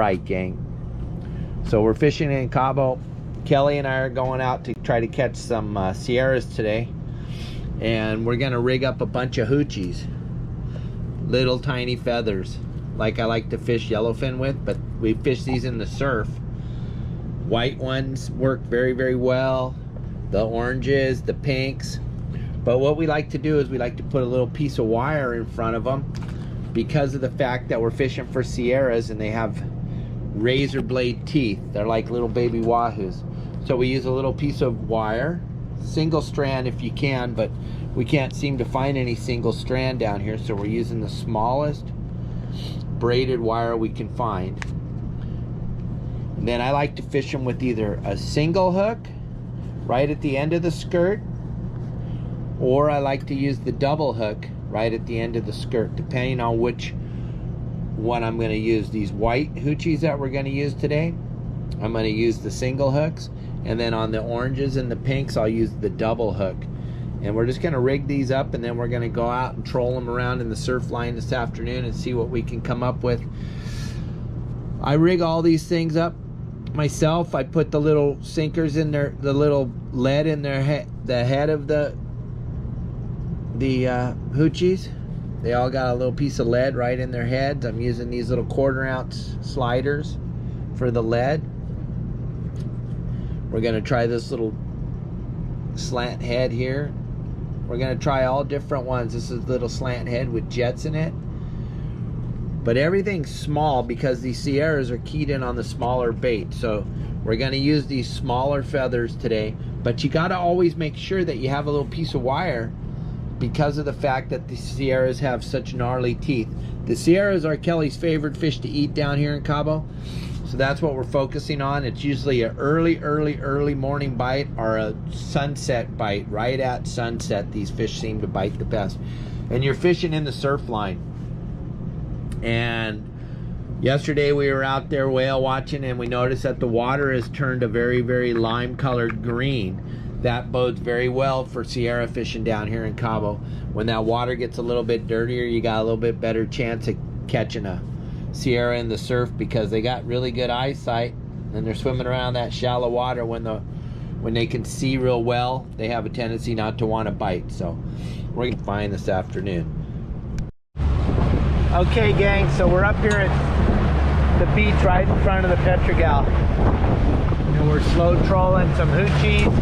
right, gang. So we're fishing in Cabo. Kelly and I are going out to try to catch some Sierras today. And we're gonna rig up a bunch of hoochies. Little tiny feathers, like I like to fish yellowfin with, but we fish these in the surf. White ones work very, very well. The oranges, the pinks. But what we like to do is we like to put a little piece of wire in front of them because of the fact that we're fishing for Sierras and they have razor blade teeth. They're like little baby wahoos. So we use a little piece of wire, single strand if you can, but we can't seem to find any single strand down here, so we're using the smallest braided wire we can find. And then I like to fish them with either a single hook right at the end of the skirt, or I like to use the double hook right at the end of the skirt, depending on which one I'm going to use. These white hoochies that we're going to use today, I'm going to use the single hooks, and then on the oranges and the pinks I'll use the double hook. And we're just going to rig these up, and then we're going to go out and troll them around in the surf line this afternoon and see what we can come up with. I rig all these things up myself. I put the little sinkers in there, the little lead in their head, the head of the hoochies. They all got a little piece of lead right in their heads. I'm using these little 1/4 ounce sliders for the lead. We're going to try this little slant head here. We're going to try all different ones. This is a little slant head with jets in it. But everything's small because these Sierras are keyed in on the smaller bait. So we're going to use these smaller feathers today. But you got to always make sure that you have a little piece of wire because of the fact that the Sierras have such gnarly teeth. The Sierras are Kelly's favorite fish to eat down here in Cabo. So that's what we're focusing on. It's usually an early morning bite or a sunset bite. Right at sunset, these fish seem to bite the best. And you're fishing in the surf line. And yesterday we were out there whale watching, and we noticed that the water has turned a very, very lime colored green. That bodes very well for Sierra fishing down here in Cabo. When that water gets a little bit dirtier, you got a little bit better chance of catching a Sierra in the surf because they got really good eyesight and they're swimming around that shallow water. When they can see real well, they have a tendency not to want to bite. So we're gonna find this afternoon. Okay, gang, so we're up here at the beach right in front of the Petrogal, and we're slow trolling some hoochies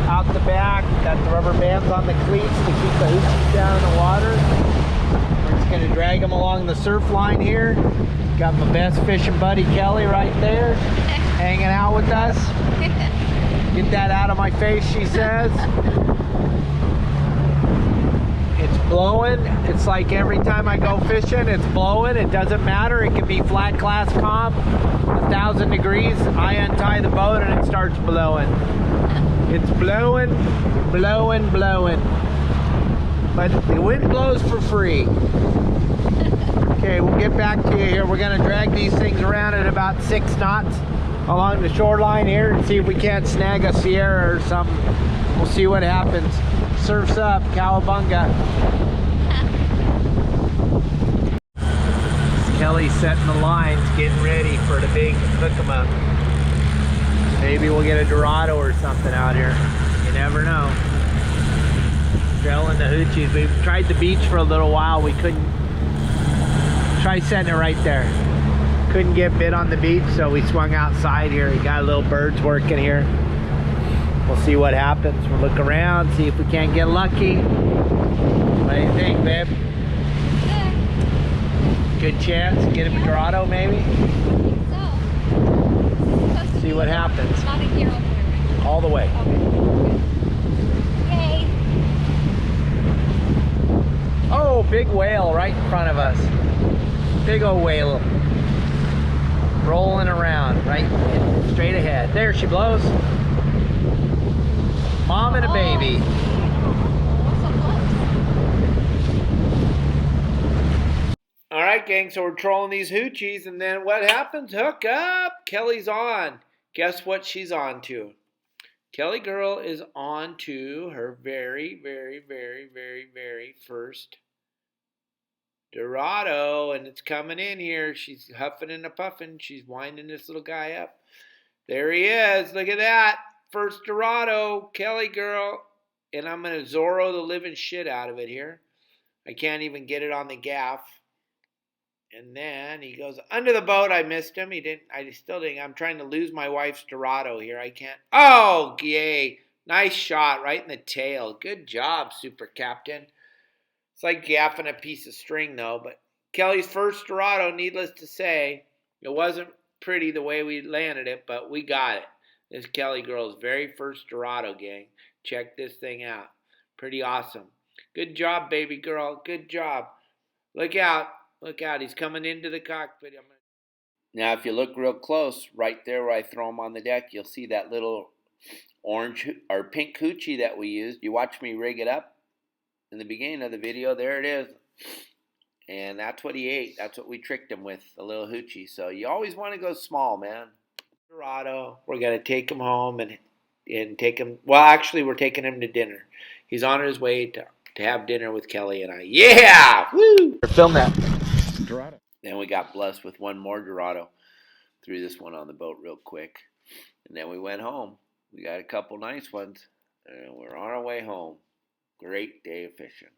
out the back. Got the rubber bands on the cleats to keep the hoochies down in the water. We're just gonna drag them along the surf line here. Got my best fishing buddy Kelly right there, hanging out with us. Get that out of my face, she says. It's blowing. It's like every time I go fishing, it's blowing. It doesn't matter. It can be flat glass calm, 1,000 degrees. I untie the boat and it starts blowing. It's blowing, blowing, blowing. But the wind blows for free. Okay, we'll get back to you here. We're going to drag these things around at about 6 knots along the shoreline here and see if we can't snag a Sierra or something. We'll see what happens. Surf's up, cowabunga. Kelly's setting the lines, getting ready for the big hook 'em up. Maybe we'll get a Dorado or something out here. You never know. Drilling the hoochies. We've tried the beach for a little while. We couldn't. Try setting it right there. Couldn't get bit on the beach, so we swung outside here. We got little birds working here. We'll see what happens. We'll look around, see if we can't get lucky. What do you think, babe? Yeah. Good chance to get a Dorado, maybe? So. See what happens. Not in here all the way, right? All the way. Okay. Yay. Oh, big whale right in front of us. Big old whale. Rolling around, right straight ahead. There she blows. Mom and a baby. So close. All right, gang, so we're trolling these hoochies, and then what happens? Hook up. Kelly's on. Guess what she's on to? Kelly girl is on to her very, very, very, very, very first Dorado, and it's coming in here. She's huffing and a puffing. She's winding this little guy up. There he is. Look at that. First Dorado, Kelly girl. And I'm going to Zorro the living shit out of it here. I can't even get it on the gaff. And then he goes under the boat. I missed him. He didn't. I still didn't. I'm trying to lose my wife's Dorado here. I can't. Oh, yay. Nice shot right in the tail. Good job, Super Captain. It's like gaffing a piece of string, though. But Kelly's first Dorado, needless to say, it wasn't pretty the way we landed it, but we got it. This Kelly girl's very first Dorado, gang. Check this thing out. Pretty awesome. Good job, baby girl. Good job. Look out. Look out. He's coming into the cockpit. Now, if you look real close, right there where I throw him on the deck, you'll see that little orange or pink hoochie that we used. You watch me rig it up in the beginning of the video. There it is. And that's what he ate. That's what we tricked him with, a little hoochie. So you always want to go small, man. Dorado, we're going to take him home and take him. Well, actually, we're taking him to dinner. He's on his way to have dinner with Kelly and I. Yeah! Woo! Film that. Dorado. Then we got blessed with one more Dorado. Threw this one on the boat real quick. And then we went home. We got a couple nice ones. And we're on our way home. Great day of fishing.